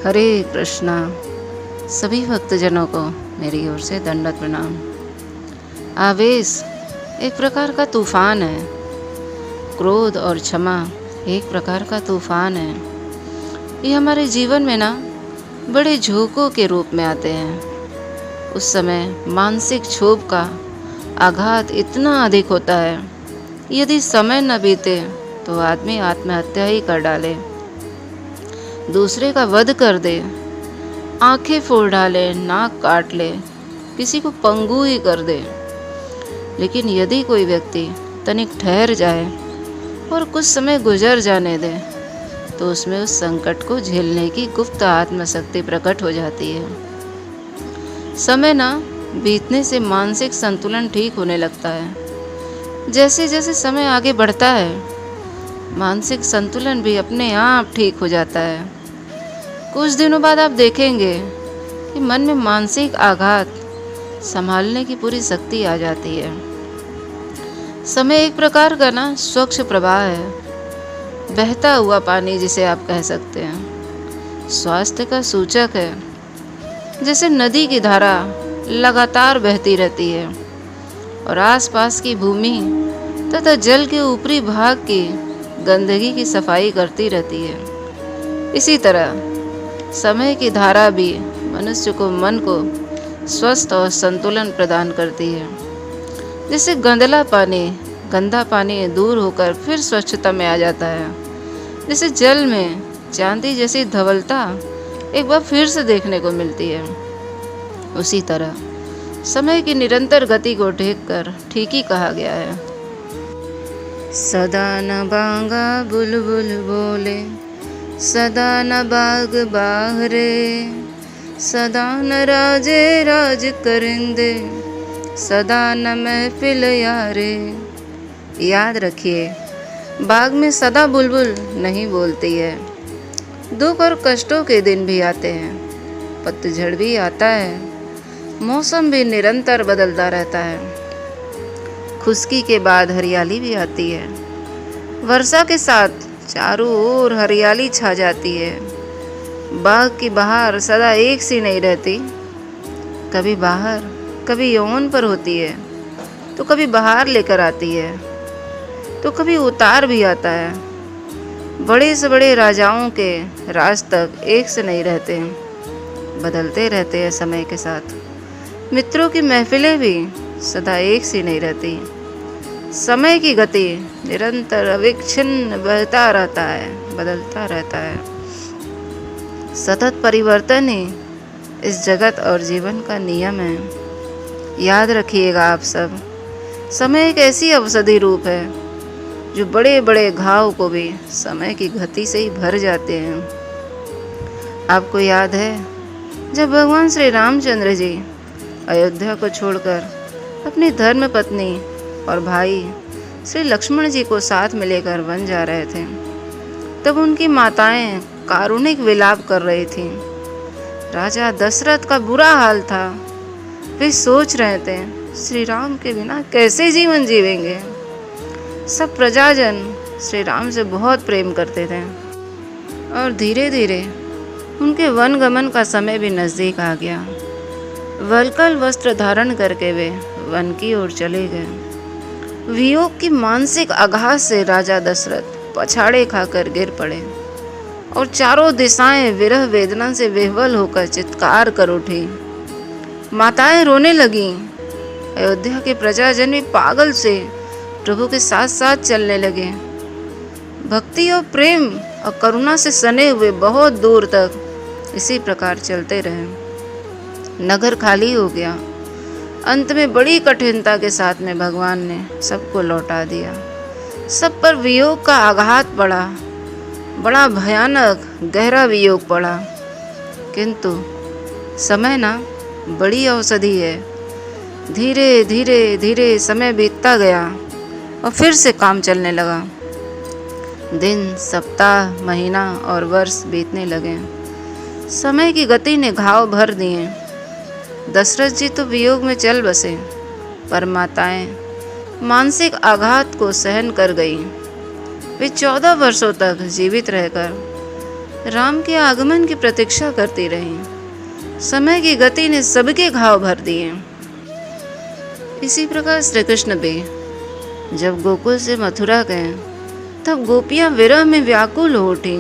हरे कृष्णा। सभी भक्तजनों को मेरी ओर से दंडवत प्रणाम। आवेश एक प्रकार का तूफान है। क्रोध और क्षमा एक प्रकार का तूफान है। ये हमारे जीवन में ना बड़े झोंकों के रूप में आते हैं। उस समय मानसिक क्षोभ का आघात इतना अधिक होता है, यदि समय न बीते तो आदमी आत्महत्या ही कर डाले, दूसरे का वध कर दे, आंखें फोड़ डाले, नाक काट ले, किसी को पंगु ही कर दे। लेकिन यदि कोई व्यक्ति तनिक ठहर जाए और कुछ समय गुजर जाने दे तो उसमें उस संकट को झेलने की गुप्त आत्मशक्ति प्रकट हो जाती है। समय ना बीतने से मानसिक संतुलन ठीक होने लगता है। जैसे जैसे समय आगे बढ़ता है, मानसिक संतुलन भी अपने आप ठीक हो जाता है। कुछ दिनों बाद आप देखेंगे कि मन में मानसिक आघात संभालने की पूरी शक्ति आ जाती है। समय एक प्रकार का ना स्वच्छ प्रवाह है, बहता हुआ पानी जिसे आप कह सकते हैं। स्वास्थ्य का सूचक है, जैसे नदी की धारा लगातार बहती रहती है और आसपास की भूमि तथा जल के ऊपरी भाग की गंदगी की सफाई करती रहती है। इसी तरह समय की धारा भी मनुष्य को मन को स्वस्थ और संतुलन प्रदान करती है। जैसे गंदा पानी दूर होकर फिर स्वच्छता में आ जाता है। जैसे जल में चांदी जैसी धवलता एक बार फिर से देखने को मिलती है, उसी तरह समय की निरंतर गति को देखकर ठीक ही कहा गया है। सदा न बांगा बुलबुल बोले, सदा न बाग बाहरे, सदा न राजे राज करेंदे, सदा न महफिल यारे। याद रखिए, बाग में सदा बुलबुल नहीं बोलती है। दुख और कष्टों के दिन भी आते हैं, पतझड़ भी आता है, मौसम भी निरंतर बदलता रहता है। खुश्की के बाद हरियाली भी आती है। वर्षा के साथ चारों ओर हरियाली छा जाती है। बाग की बहार सदा एक सी नहीं रहती, कभी बाहर कभी यौवन पर होती है, तो कभी बहार लेकर आती है, तो कभी उतार भी आता है। बड़े से बड़े राजाओं के राज तक एक से नहीं रहते, बदलते रहते हैं समय के साथ। मित्रों की महफिलें भी सदा एक सी नहीं रहती। समय की गति निरंतर अविच्छिन्न बहता रहता है, बदलता रहता है। सतत परिवर्तन ही इस जगत और जीवन का नियम है। याद रखिएगा आप सब, समय एक ऐसी औषधि रूप है जो बड़े बड़े घाव को भी समय की गति से ही भर जाते हैं। आपको याद है, जब भगवान श्री रामचंद्र जी अयोध्या को छोड़कर अपनी धर्म पत्नी और भाई श्री लक्ष्मण जी को साथ में लेकर वन जा रहे थे, तब उनकी माताएं कारुणिक विलाप कर रही थीं। राजा दशरथ का बुरा हाल था। वे सोच रहे थे, श्री राम के बिना कैसे जीवन जीवेंगे। सब प्रजाजन श्री राम से बहुत प्रेम करते थे और धीरे धीरे उनके वन गमन का समय भी नज़दीक आ गया। वल्कल वस्त्र धारण करके वे वन की ओर चले गए। वियोग की मानसिक आघात से राजा दशरथ पछाड़े खाकर गिर पड़े और चारों दिशाएं विरह वेदना से विह्वल होकर चित्कार कर उठी। माताएं रोने लगीं। अयोध्या के प्रजाजन भी पागल से प्रभु के साथ साथ चलने लगे। भक्ति और प्रेम और करुणा से सने हुए बहुत दूर तक इसी प्रकार चलते रहे। नगर खाली हो गया। अंत में बड़ी कठिनता के साथ में भगवान ने सबको लौटा दिया। सब पर वियोग का आघात पड़ा, बड़ा भयानक गहरा वियोग पड़ा। किंतु समय ना बड़ी औषधि है। धीरे धीरे धीरे समय बीतता गया और फिर से काम चलने लगा। दिन, सप्ताह, महीना और वर्ष बीतने लगे। समय की गति ने घाव भर दिए। दशरथ जी तो वियोग में चल बसे, पर माताएं मानसिक आघात को सहन कर गई। वे 14 वर्षों तक जीवित रहकर राम के आगमन की प्रतीक्षा करती रही। समय की गति ने सबके घाव भर दिए। इसी प्रकार श्री कृष्ण भी जब गोकुल से मथुरा गए तब गोपियां विरह में व्याकुल हो उठी।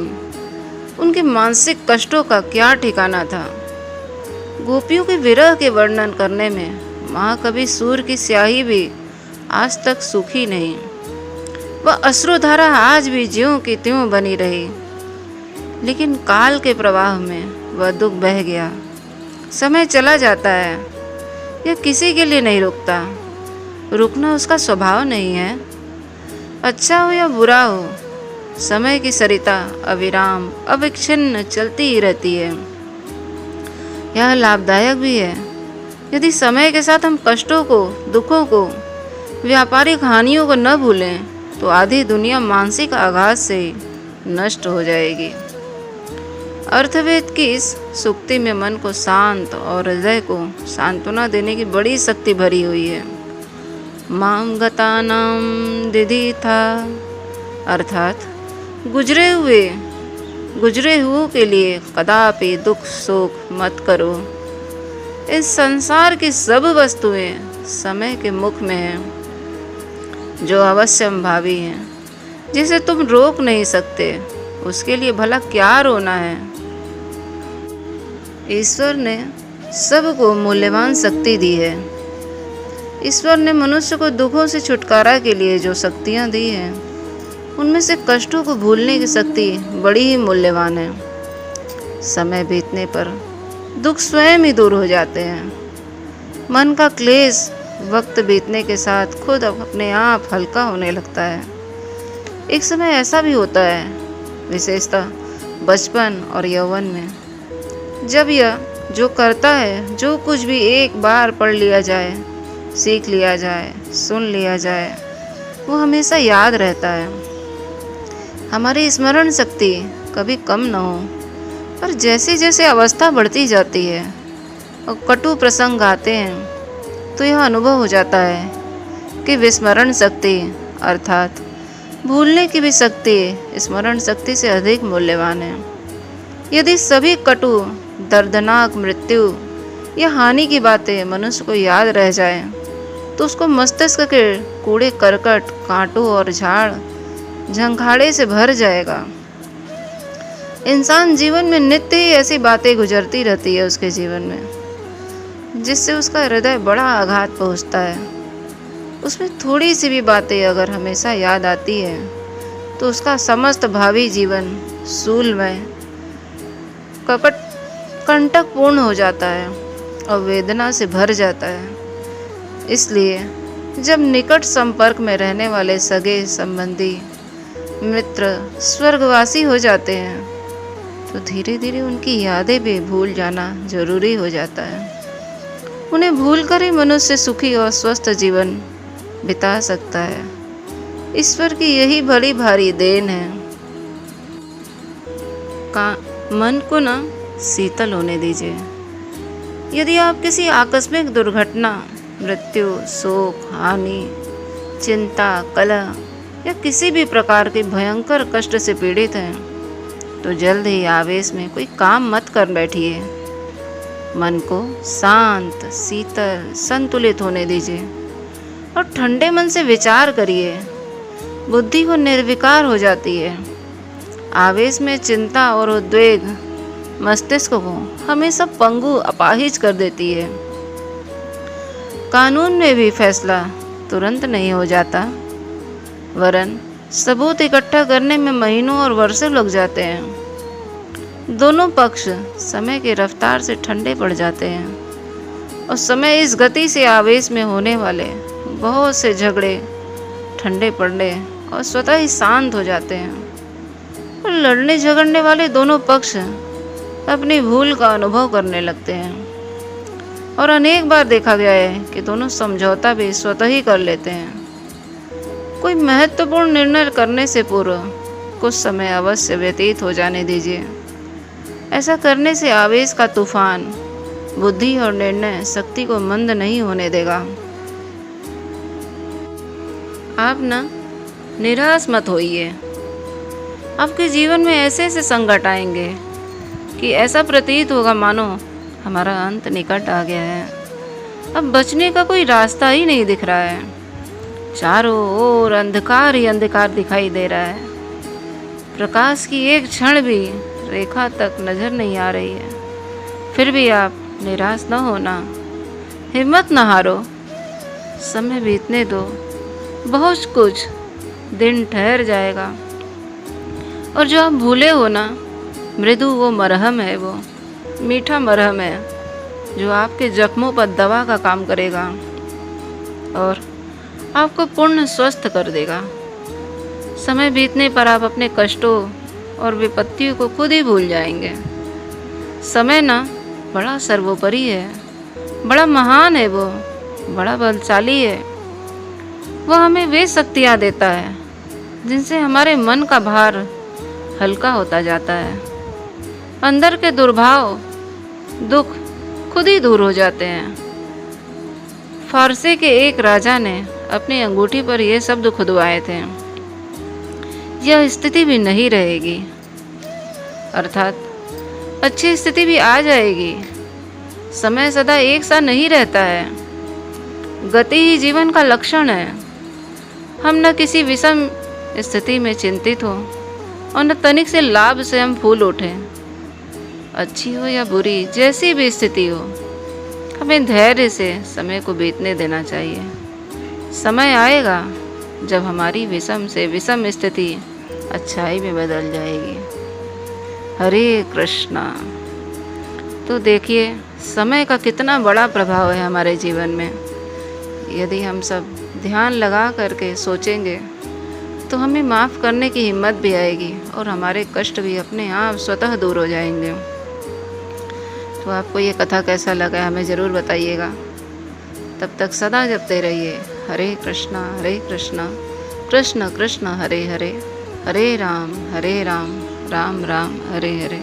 उनके मानसिक कष्टों का क्या ठिकाना था। गोपियों के विरह के वर्णन करने में महाकवि सूर की स्याही भी आज तक सूखी नहीं। वह अश्रुधारा आज भी ज्यों की त्यों बनी रही। लेकिन काल के प्रवाह में वह दुख बह गया। समय चला जाता है, यह किसी के लिए नहीं रुकता। रुकना उसका स्वभाव नहीं है। अच्छा हो या बुरा हो, समय की सरिता अविराम अविच्छिन्न चलती ही रहती है। यह लाभदायक भी है। यदि समय के साथ हम कष्टों को, दुखों को, व्यापारिक हानियों को न भूलें तो आधी दुनिया मानसिक आघात से नष्ट हो जाएगी। अर्थवेद की इस सूक्ति में मन को शांत और हृदय को सांत्वना देने की बड़ी शक्ति भरी हुई है। माम गतानाम दिधि था, अर्थात गुजरे हुओं के लिए कदापि दुख शोक मत करो। इस संसार की सब वस्तुएं समय के मुख में हैं, जो अवश्यंभावी हैं, जिसे तुम रोक नहीं सकते, उसके लिए भला क्या रोना है। ईश्वर ने सबको मूल्यवान शक्ति दी है। ईश्वर ने मनुष्य को दुखों से छुटकारा के लिए जो शक्तियाँ दी हैं, उनमें से कष्टों को भूलने की शक्ति बड़ी ही मूल्यवान है। समय बीतने पर दुख स्वयं ही दूर हो जाते हैं। मन का क्लेश वक्त बीतने के साथ खुद अपने आप हल्का होने लगता है। एक समय ऐसा भी होता है, विशेषतः बचपन और यौवन में, जब यह जो करता है, जो कुछ भी एक बार पढ़ लिया जाए, सीख लिया जाए, सुन लिया जाए, वो हमेशा याद रहता है। हमारी स्मरण शक्ति कभी कम न हो, पर जैसे जैसे अवस्था बढ़ती जाती है और कटु प्रसंग आते हैं तो यह अनुभव हो जाता है कि विस्मरण शक्ति अर्थात भूलने की भी शक्ति स्मरण शक्ति से अधिक मूल्यवान है। यदि सभी कटु, दर्दनाक मृत्यु या हानि की बातें मनुष्य को याद रह जाए तो उसको मस्तिष्क के कूड़े करकट, कांटों और झाड़ झंखाड़े से भर जाएगा। इंसान जीवन में नित्य ही ऐसी बातें गुजरती रहती है उसके जीवन में, जिससे उसका हृदय बड़ा आघात पहुंचता है। उसमें थोड़ी सी भी बातें अगर हमेशा याद आती है तो उसका समस्त भावी जीवन शूलमय, कपट, कंटकपूर्ण हो जाता है और वेदना से भर जाता है। इसलिए जब निकट संपर्क में रहने वाले सगे संबंधी, मित्र स्वर्गवासी हो जाते हैं तो धीरे धीरे उनकी यादें भी भूल जाना जरूरी हो जाता है। उन्हें भूलकर ही मनुष्य सुखी और स्वस्थ जीवन बिता सकता है। ईश्वर की यही बड़ी भारी देन है। मन को ना शीतल होने दीजिए। यदि आप किसी आकस्मिक दुर्घटना, मृत्यु, शोक, हानि, चिंता, कलह या किसी भी प्रकार के भयंकर कष्ट से पीड़ित हैं तो जल्द ही आवेश में कोई काम मत कर बैठिए। मन को शांत, शीतल, संतुलित होने दीजिए और ठंडे मन से विचार करिए। बुद्धि को निर्विकार हो जाती है। आवेश में चिंता और उद्वेग मस्तिष्क को हमेशा पंगु, अपाहिज कर देती है। कानून में भी फैसला तुरंत नहीं हो जाता, वरन सबूत इकट्ठा करने में महीनों और वर्षों लग जाते हैं। दोनों पक्ष समय की रफ्तार से ठंडे पड़ जाते हैं और समय इस गति से आवेश में होने वाले बहुत से झगड़े ठंडे पड़ने और स्वतः ही शांत हो जाते हैं। और लड़ने झगड़ने वाले दोनों पक्ष अपनी भूल का अनुभव करने लगते हैं और अनेक बार देखा गया है कि दोनों समझौता भी स्वतः ही कर लेते हैं। कोई महत्वपूर्ण निर्णय करने से पूर्व कुछ समय अवश्य व्यतीत हो जाने दीजिए। ऐसा करने से आवेश का तूफान बुद्धि और निर्णय शक्ति को मंद नहीं होने देगा। आप ना निराश मत होइए। आपके जीवन में ऐसे ऐसे संकट आएंगे कि ऐसा प्रतीत होगा मानो हमारा अंत निकट आ गया है, अब बचने का कोई रास्ता ही नहीं दिख रहा है। चारों ओर अंधकार ही अंधकार दिखाई दे रहा है, प्रकाश की एक क्षण भी रेखा तक नजर नहीं आ रही है। फिर भी आप निराश न होना, हिम्मत न हारो, समय बीतने दो, बहुत कुछ दिन ठहर जाएगा। और जो आप भूले हो ना, मृदु वो मरहम है, वो मीठा मरहम है जो आपके जख्मों पर दवा का काम करेगा और आपको पूर्ण स्वस्थ कर देगा। समय बीतने पर आप अपने कष्टों और विपत्तियों को खुद ही भूल जाएंगे। समय ना बड़ा सर्वोपरि है, बड़ा महान है, वो बड़ा बलशाली है। वह हमें वे शक्तियाँ देता है जिनसे हमारे मन का भार हल्का होता जाता है। अंदर के दुर्भाव दुख खुद ही दूर हो जाते हैं। फारसी के एक राजा ने अपनी अंगूठी पर यह शब्द खुदवाए थे, यह स्थिति भी नहीं रहेगी, अर्थात अच्छी स्थिति भी आ जाएगी। समय सदा एक सा नहीं रहता है, गति ही जीवन का लक्षण है। हम न किसी विषम स्थिति में चिंतित हो और न तनिक से लाभ से हम फूल उठें। अच्छी हो या बुरी, जैसी भी स्थिति हो, हमें धैर्य से समय को बीतने देना चाहिए। समय आएगा जब हमारी विषम से विषम स्थिति अच्छाई में बदल जाएगी। हरे कृष्णा। तो देखिए समय का कितना बड़ा प्रभाव है हमारे जीवन में। यदि हम सब ध्यान लगा करके सोचेंगे तो हमें माफ़ करने की हिम्मत भी आएगी और हमारे कष्ट भी अपने आप स्वतः दूर हो जाएंगे। तो आपको ये कथा कैसा लगा हमें ज़रूर बताइएगा। तब तक सदा जपते रहिए हरे कृष्णा कृष्ण कृष्ण हरे हरे, हरे राम राम राम हरे हरे।